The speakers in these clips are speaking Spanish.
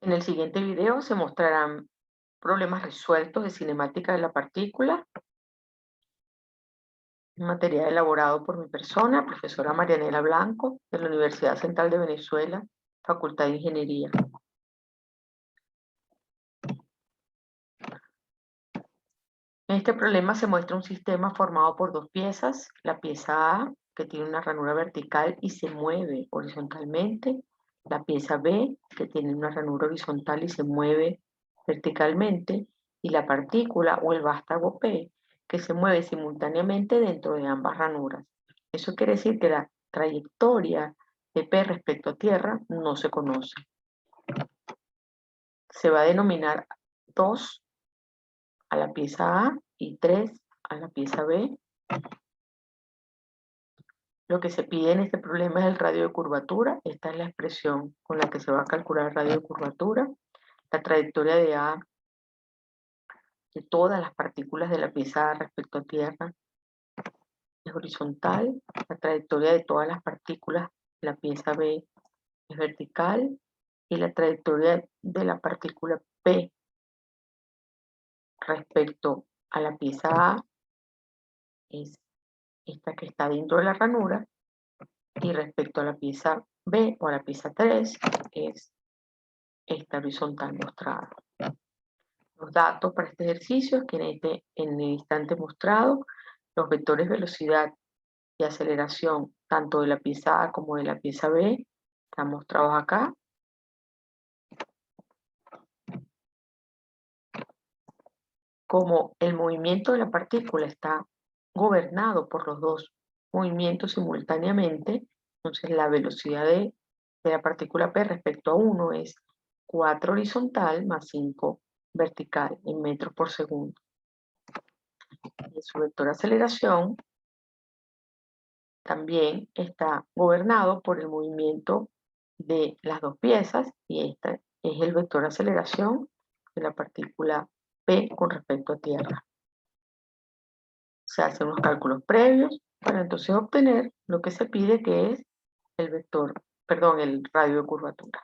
En el siguiente video se mostrarán problemas resueltos de cinemática de la partícula, un material elaborado por mi persona, profesora Marianela Blanco, de la Universidad Central de Venezuela, Facultad de Ingeniería. En este problema se muestra un sistema formado por dos piezas, la pieza A, que tiene una ranura vertical y se mueve horizontalmente, la pieza B, que tiene una ranura horizontal y se mueve verticalmente, y la partícula o el vástago P, que se mueve simultáneamente dentro de ambas ranuras. Eso quiere decir que la trayectoria de P respecto a tierra no se conoce. Se va a denominar 2 a la pieza A y 3 a la pieza B. Lo que se pide en este problema es el radio de curvatura. Esta es la expresión con la que se va a calcular el radio de curvatura. La trayectoria de A de todas las partículas de la pieza A respecto a tierra es horizontal. La trayectoria de todas las partículas de la pieza B es vertical. Y la trayectoria de la partícula P respecto a la pieza A es esta que está dentro de la ranura. Y respecto a la pieza B o a la pieza 3 es esta horizontal mostrada. Los datos para este ejercicio es que en el instante mostrado, los vectores velocidad y aceleración, tanto de la pieza A como de la pieza B, están mostrados acá. Como el movimiento de la partícula está gobernado por los dos movimientos simultáneamente, entonces la velocidad de la partícula P respecto a 1 es 4 horizontal más 5 vertical en metros por segundo. Y su vector de aceleración también está gobernado por el movimiento de las dos piezas y este es el vector de aceleración de la partícula P con respecto a tierra. Se hacen unos cálculos previos para entonces obtener lo que se pide, que es el el radio de curvatura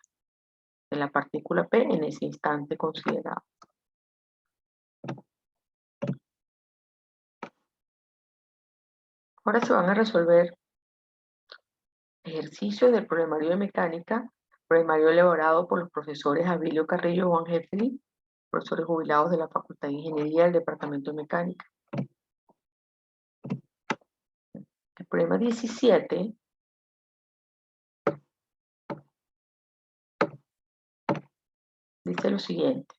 de la partícula P en ese instante considerado. Ahora se van a resolver ejercicios del problemario de mecánica, problemario elaborado por los profesores Abilio Carrillo y Juan Jeffrey, profesores jubilados de la Facultad de Ingeniería del Departamento de Mecánica. El problema 17 dice lo siguiente.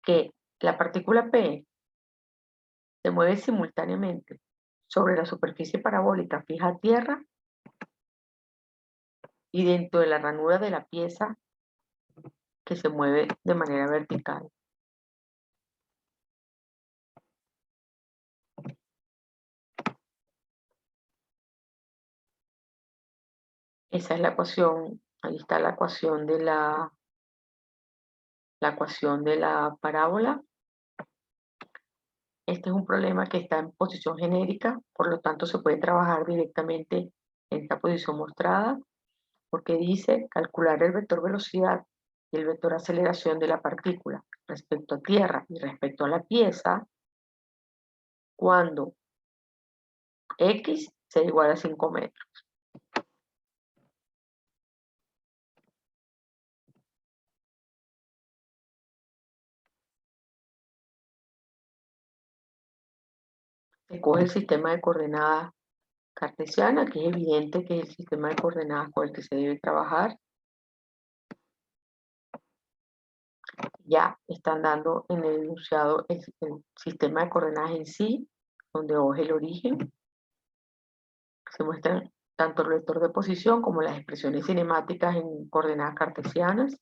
Que la partícula P se mueve simultáneamente sobre la superficie parabólica fija a tierra y dentro de la ranura de la pieza que se mueve de manera vertical. Esa es la ecuación, ahí está la ecuación de la ecuación de la parábola. Este es un problema que está en posición genérica, por lo tanto se puede trabajar directamente en esta posición mostrada, porque dice calcular el vector velocidad y el vector aceleración de la partícula respecto a tierra y respecto a la pieza cuando X sea igual a 5 metros. Se coge el sistema de coordenadas cartesiana, que es evidente que es el sistema de coordenadas con el que se debe trabajar. Ya están dando en el enunciado el sistema de coordenadas en sí, donde O es el origen. Se muestran tanto el vector de posición como las expresiones cinemáticas en coordenadas cartesianas.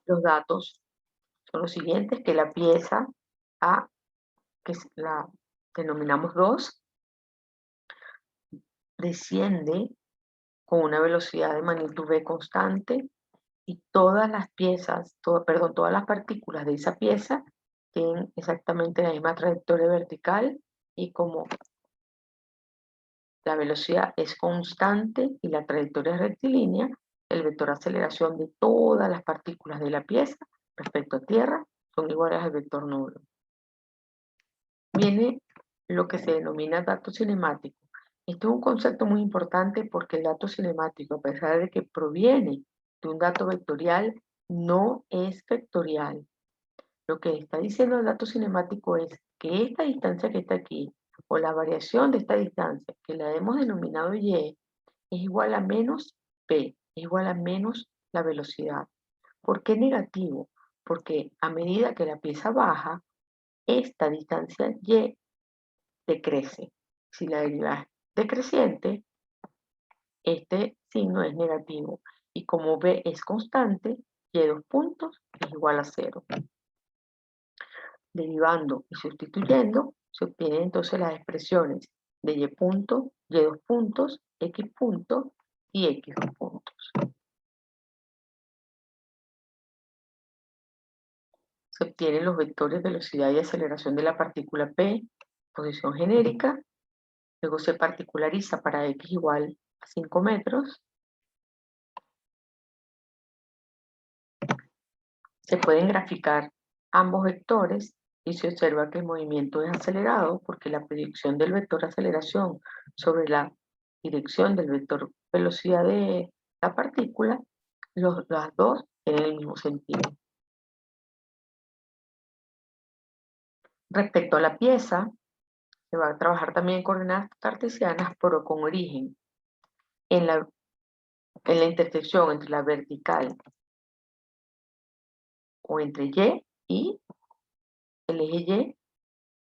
Los datos son los siguientes, que la pieza A, que la denominamos 2, desciende con una velocidad de magnitud v constante y todas las piezas, todas las partículas de esa pieza tienen exactamente la misma trayectoria vertical y como la velocidad es constante y la trayectoria es rectilínea, el vector de aceleración de todas las partículas de la pieza respecto a tierra son iguales al vector nulo. Viene lo que se denomina dato cinemático. Este es un concepto muy importante porque el dato cinemático, a pesar de que proviene de un dato vectorial, no es vectorial. Lo que está diciendo el dato cinemático es que esta distancia que está aquí, o la variación de esta distancia, que la hemos denominado y, es igual a menos p, es igual a menos la velocidad. ¿Por qué negativo? Porque a medida que la pieza baja, esta distancia y decrece. Si la derivada es decreciente, este signo es negativo. Y como b es constante, y de 2 puntos es igual a 0. Derivando y sustituyendo, se obtienen entonces las expresiones de y punto, y 2 puntos, x punto y x 2 puntos. Se obtienen los vectores velocidad y aceleración de la partícula P, posición genérica, luego se particulariza para x igual a 5 metros. Se pueden graficar ambos vectores y se observa que el movimiento es acelerado porque la predicción del vector aceleración sobre la dirección del vector velocidad de la partícula, las dos tienen el mismo sentido. Respecto a la pieza, se va a trabajar también en coordenadas cartesianas, pero con origen en la intersección entre la vertical o entre y el eje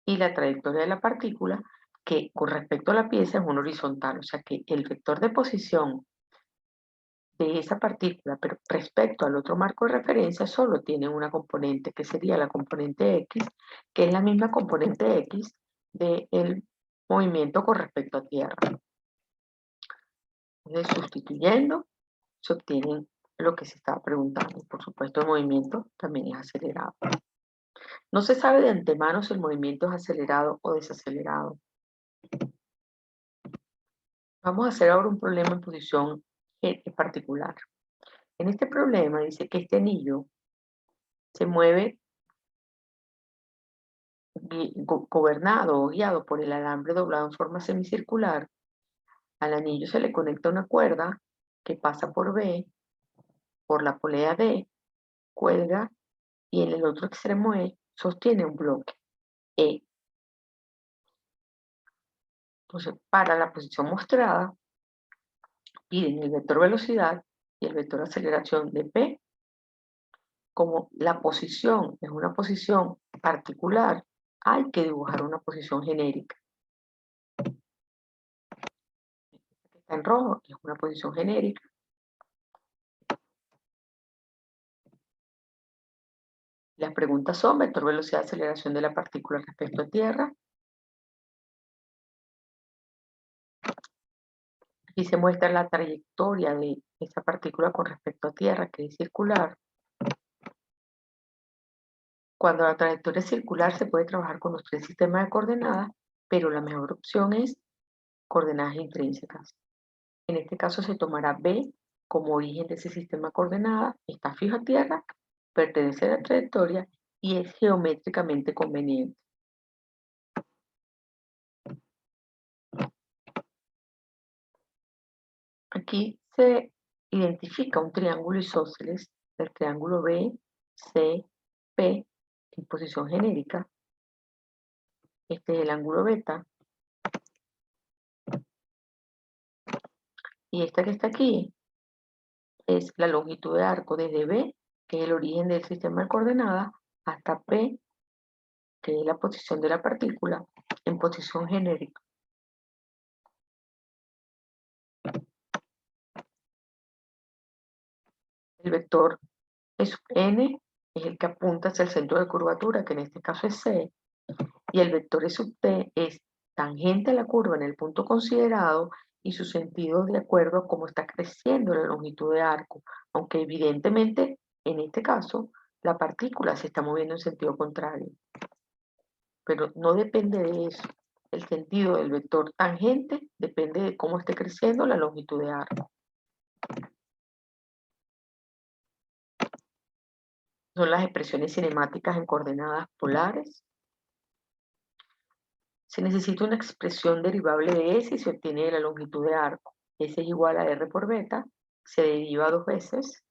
y la trayectoria de la partícula, que con respecto a la pieza es un horizontal, o sea que el vector de posición de esa partícula, pero respecto al otro marco de referencia, solo tiene una componente, que sería la componente X, que es la misma componente X del movimiento con respecto a tierra. Entonces, sustituyendo, se obtiene lo que se estaba preguntando. Por supuesto, el movimiento también es acelerado. No se sabe de antemano si el movimiento es acelerado o desacelerado. Vamos a hacer ahora un problema en posición particular. En este problema dice que este anillo se mueve gobernado o guiado por el alambre doblado en forma semicircular. Al anillo se le conecta una cuerda que pasa por B, por la polea D, cuelga y en el otro extremo E sostiene un bloque E. Entonces, para la posición mostrada, piden el vector velocidad y el vector aceleración de P. Como la posición es una posición particular, hay que dibujar una posición genérica. Esta que está en rojo es una posición genérica. Las preguntas son vector velocidad, aceleración de la partícula respecto a tierra. Aquí se muestra la trayectoria de esa partícula con respecto a tierra, que es circular. Cuando la trayectoria es circular se puede trabajar con los 3 sistemas de coordenadas, pero la mejor opción es coordenadas intrínsecas. En este caso se tomará B como origen de ese sistema de coordenadas, está fijo a tierra, pertenece a la trayectoria y es geométricamente conveniente. Aquí se identifica un triángulo isósceles del triángulo B, C, P en posición genérica. Este es el ángulo beta. Y esta que está aquí es la longitud de arco desde B, que es el origen del sistema de coordenadas, hasta P, que es la posición de la partícula, en posición genérica. El vector E(n) es el que apunta hacia el centro de curvatura, que en este caso es C, y el vector E(t) es tangente a la curva en el punto considerado y su sentido de acuerdo a cómo está creciendo la longitud de arco, aunque evidentemente en este caso la partícula se está moviendo en sentido contrario. Pero no depende de eso. El sentido del vector tangente depende de cómo esté creciendo la longitud de arco. Son las expresiones cinemáticas en coordenadas polares. Se necesita una expresión derivable de S y se obtiene de la longitud de arco. S es igual a R por beta, se deriva 2 veces.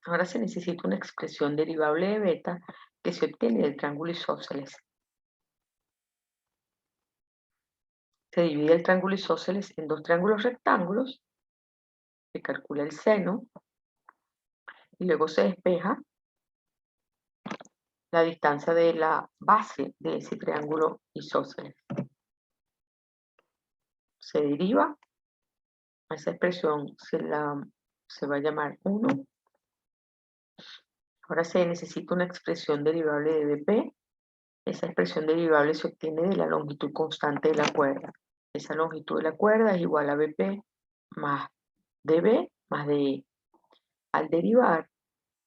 Ahora se necesita una expresión derivable de beta que se obtiene del triángulo isósceles. Se divide el triángulo isósceles en 2 triángulos rectángulos, se calcula el seno y luego se despeja la distancia de la base de ese triángulo isósceles. Se deriva, a esa expresión se va a llamar 1. Ahora se necesita una expresión derivable de dp. Esa expresión derivable se obtiene de la longitud constante de la cuerda. Esa longitud de la cuerda es igual a bp más db más de. Al derivar,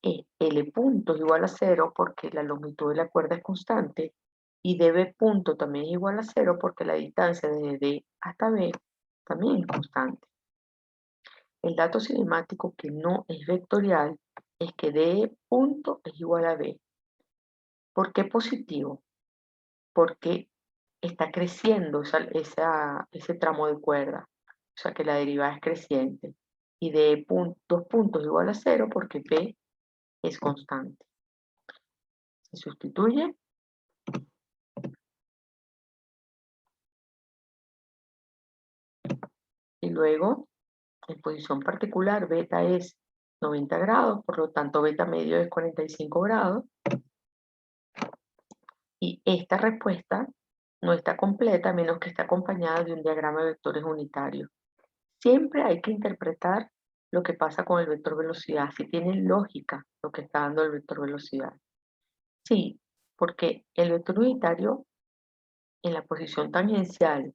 L punto es igual a 0 porque la longitud de la cuerda es constante y db punto también es igual a 0 porque la distancia desde D hasta B también es constante. El dato cinemático que no es vectorial es que D punto es igual a B. ¿Por qué positivo? Porque está creciendo ese tramo de cuerda, o sea que la derivada es creciente. Y D dos puntos igual a 0 porque P es constante. Se sustituye. Y luego, en posición particular, beta es 90 grados, por lo tanto beta medio es 45 grados. Y esta respuesta no está completa a menos que esté acompañada de un diagrama de vectores unitarios. Siempre hay que interpretar lo que pasa con el vector velocidad, si tiene lógica lo que está dando el vector velocidad. Sí, porque el vector unitario en la posición tangencial,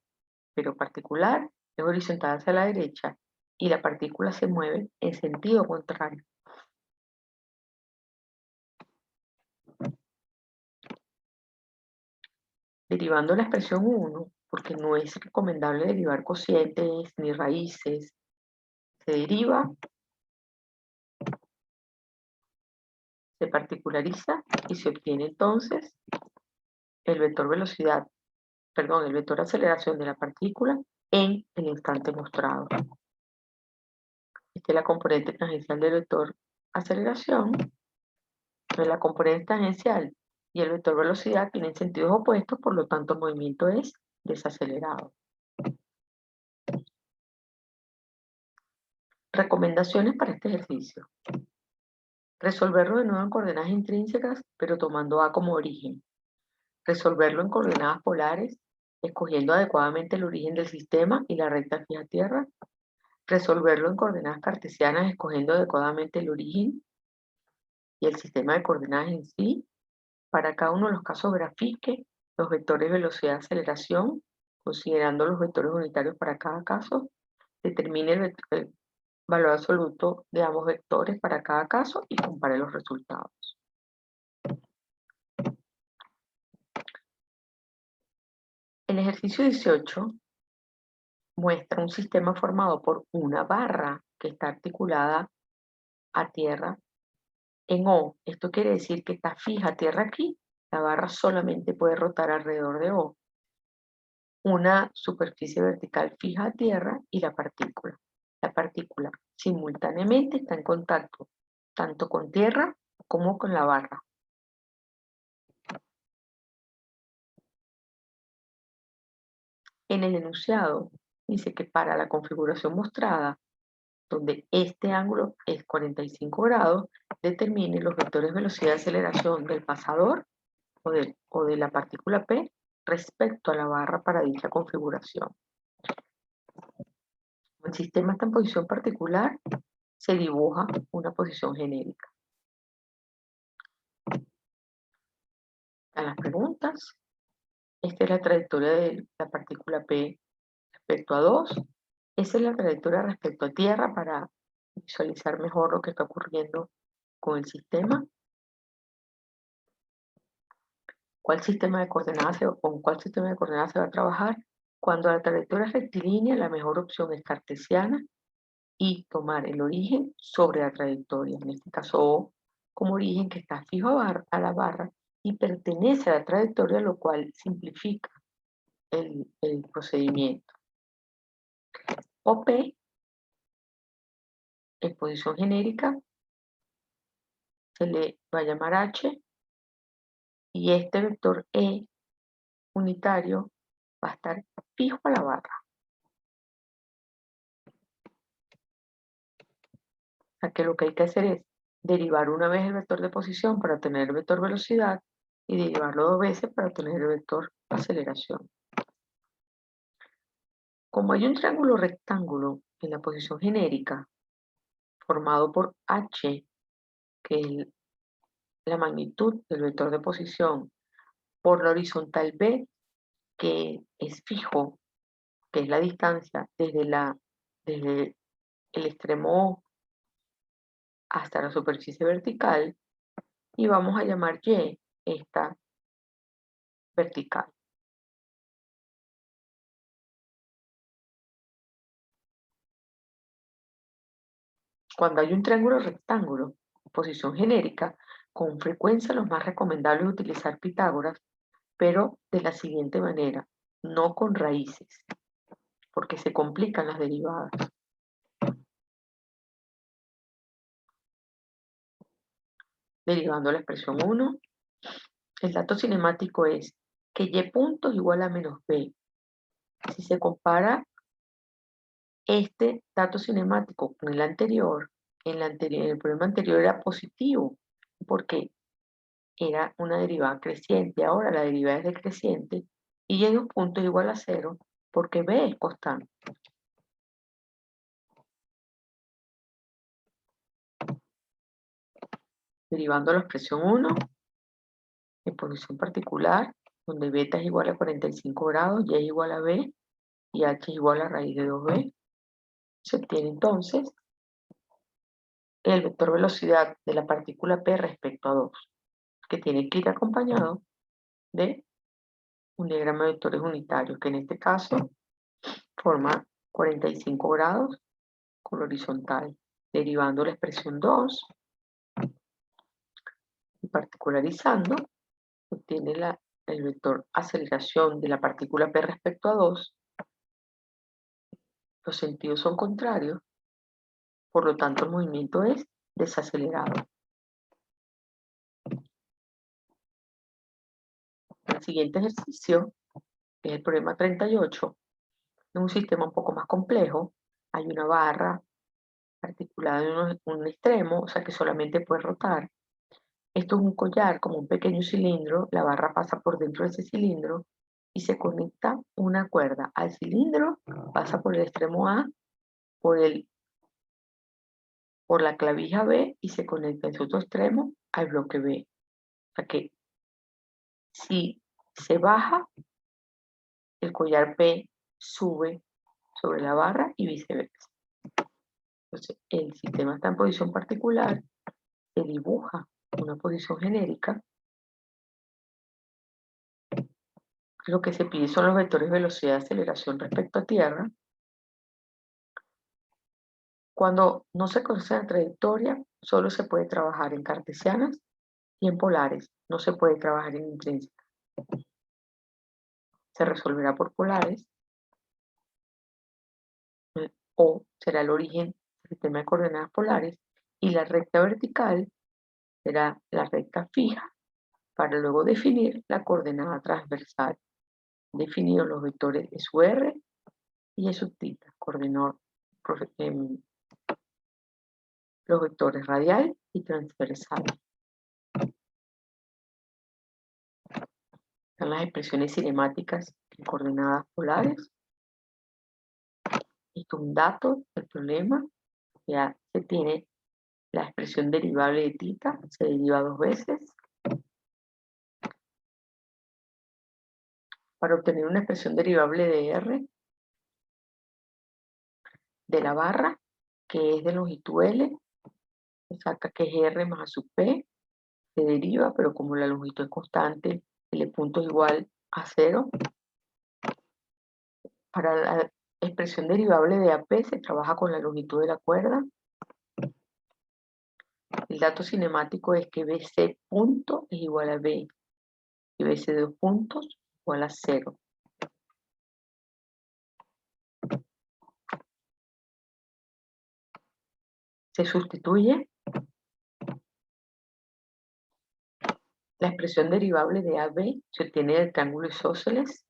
pero particular, es horizontal hacia la derecha y la partícula se mueve en sentido contrario. Derivando la expresión 1, porque no es recomendable derivar cocientes ni raíces, se deriva, se particulariza y se obtiene entonces el vector velocidad, perdón, el vector aceleración de la partícula en el instante mostrado. Esta es la componente tangencial del vector aceleración. La componente tangencial y el vector velocidad tienen sentidos opuestos, por lo tanto el movimiento es desacelerado. Recomendaciones para este ejercicio. Resolverlo de nuevo en coordenadas intrínsecas, pero tomando A como origen. Resolverlo en coordenadas polares, escogiendo adecuadamente el origen del sistema y la recta fija tierra. Resolverlo en coordenadas cartesianas, escogiendo adecuadamente el origen y el sistema de coordenadas en sí. Para cada uno de los casos grafique los vectores velocidad y aceleración, considerando los vectores unitarios para cada caso. Determine el valor absoluto de ambos vectores para cada caso y compare los resultados. El ejercicio 18 muestra un sistema formado por una barra que está articulada a tierra en O. Esto quiere decir que está fija a tierra aquí, la barra solamente puede rotar alrededor de O. Una superficie vertical fija a tierra y la partícula. La partícula simultáneamente está en contacto tanto con tierra como con la barra. En el enunciado dice que para la configuración mostrada, donde este ángulo es 45 grados, determine los vectores velocidad y aceleración del pasador o de la partícula P respecto a la barra para dicha configuración. Como el sistema está en posición particular, se dibuja una posición genérica. A las preguntas. Esta es la trayectoria de la partícula P respecto a 2. Esa es la trayectoria respecto a tierra para visualizar mejor lo que está ocurriendo con el sistema. ¿Con cuál sistema de coordenadas se va a trabajar? Cuando la trayectoria es rectilínea, la mejor opción es cartesiana y tomar el origen sobre la trayectoria. En este caso, O como origen que está fijo a la barra y pertenece a la trayectoria, lo cual simplifica el procedimiento. OP, en posición genérica, se le va a llamar H y este vector E unitario va a estar fijo a la barra. O sea que lo que hay que hacer es derivar una vez el vector de posición para obtener el vector velocidad y derivarlo 2 veces para obtener el vector aceleración. Como hay un triángulo rectángulo en la posición genérica formado por H, que es la magnitud del vector de posición, por la horizontal B, que es fijo, que es la distancia desde el extremo O hasta la superficie vertical, y vamos a llamar Y esta vertical. Cuando hay un triángulo rectángulo, posición genérica, con frecuencia lo más recomendable es utilizar Pitágoras, pero de la siguiente manera, no con raíces, porque se complican las derivadas. Derivando la expresión 1, el dato cinemático es que y punto es igual a menos b. Si se compara este dato cinemático con el anterior, el problema anterior era positivo, porque era una derivada creciente. Ahora la derivada es decreciente y y de un punto es igual a 0 porque b es constante. Derivando la expresión 1 en posición particular, donde beta es igual a 45 grados, y es igual a b y h es igual a raíz de 2b, se obtiene entonces el vector velocidad de la partícula p respecto a 2, que tiene que ir acompañado de un diagrama de vectores unitarios, que en este caso forma 45 grados con horizontal. Derivando la expresión 2 y particularizando, obtiene el vector aceleración de la partícula p respecto a 2. Los sentidos son contrarios, por lo tanto el movimiento es desacelerado. El siguiente ejercicio, que es el problema 38, en un sistema un poco más complejo, hay una barra articulada en un extremo, o sea que solamente puede rotar. Esto es un collar como un pequeño cilindro, la barra pasa por dentro de ese cilindro y se conecta una cuerda al cilindro, pasa por el extremo A, por la clavija B y se conecta en su otro extremo al bloque B. O sea que si se baja, el collar P sube sobre la barra y viceversa. Entonces, el sistema está en posición particular, se dibuja una posición genérica. Lo que se pide son los vectores velocidad y aceleración respecto a tierra. Cuando no se conoce la trayectoria, solo se puede trabajar en cartesianas y en polares, no se puede trabajar en intrínsecas. Se resolverá por polares, o será el origen del sistema de coordenadas polares, y la recta vertical será la recta fija para luego definir la coordenada transversal. Definidos los vectores de su R y de su θ, coordinó los vectores radial y transversal. Están las expresiones cinemáticas en coordenadas polares. Esto es un dato del problema. Ya se tiene la expresión derivable de θ, se deriva 2 veces. Para obtener una expresión derivable de R, de la barra, que es de longitud L, se saca que es R más a sub P, se deriva, pero como la longitud es constante, L punto es igual a 0. Para la expresión derivable de AP se trabaja con la longitud de la cuerda. El dato cinemático es que BC punto es igual a B y BC de 2 puntos igual a 0. Se sustituye la expresión derivable de AB, se obtiene del triángulo isósceles,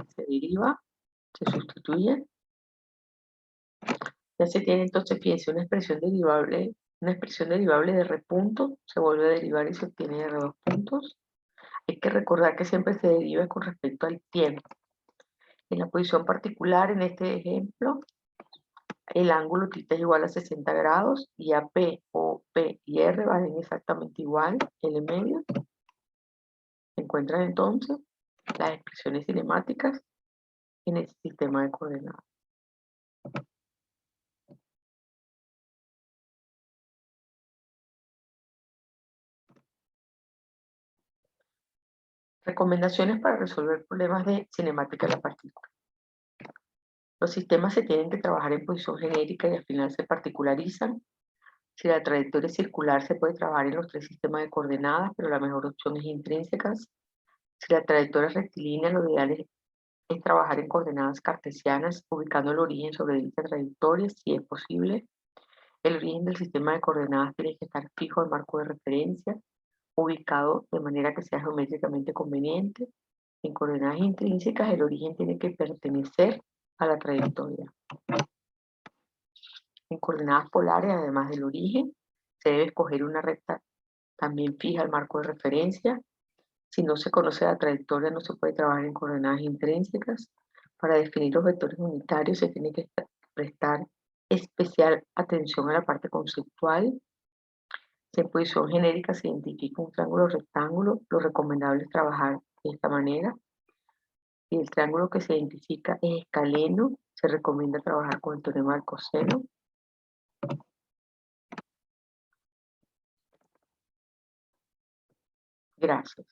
se deriva, se sustituye. Ya se tiene entonces, fíjense, una expresión derivable de R punto, se vuelve a derivar y se obtiene R 2 puntos. Hay que recordar que siempre se deriva con respecto al tiempo. En la posición particular, en este ejemplo, el ángulo θ es igual a 60 grados y AP, O, P y R valen exactamente igual, L medio. Se encuentran entonces las expresiones cinemáticas en el sistema de coordenadas. Recomendaciones para resolver problemas de cinemática de la partícula. Los sistemas se tienen que trabajar en posición genérica y al final se particularizan. Si la trayectoria es circular, se puede trabajar en los 3 sistemas de coordenadas, pero la mejor opción es intrínsecas. Si la trayectoria es rectilínea, lo ideal es trabajar en coordenadas cartesianas, ubicando el origen sobre dicha trayectoria, si es posible. El origen del sistema de coordenadas tiene que estar fijo al marco de referencia, ubicado de manera que sea geométricamente conveniente. En coordenadas intrínsecas, el origen tiene que pertenecer a la trayectoria. En coordenadas polares, además del origen, se debe escoger una recta también fija al marco de referencia. Si no se conoce la trayectoria, no se puede trabajar en coordenadas intrínsecas. Para definir los vectores unitarios se tiene que prestar especial atención a la parte conceptual. Si en posición genérica se identifica un triángulo rectángulo, lo recomendable es trabajar de esta manera. Si el triángulo que se identifica es escaleno, se recomienda trabajar con el teorema del coseno. Gracias.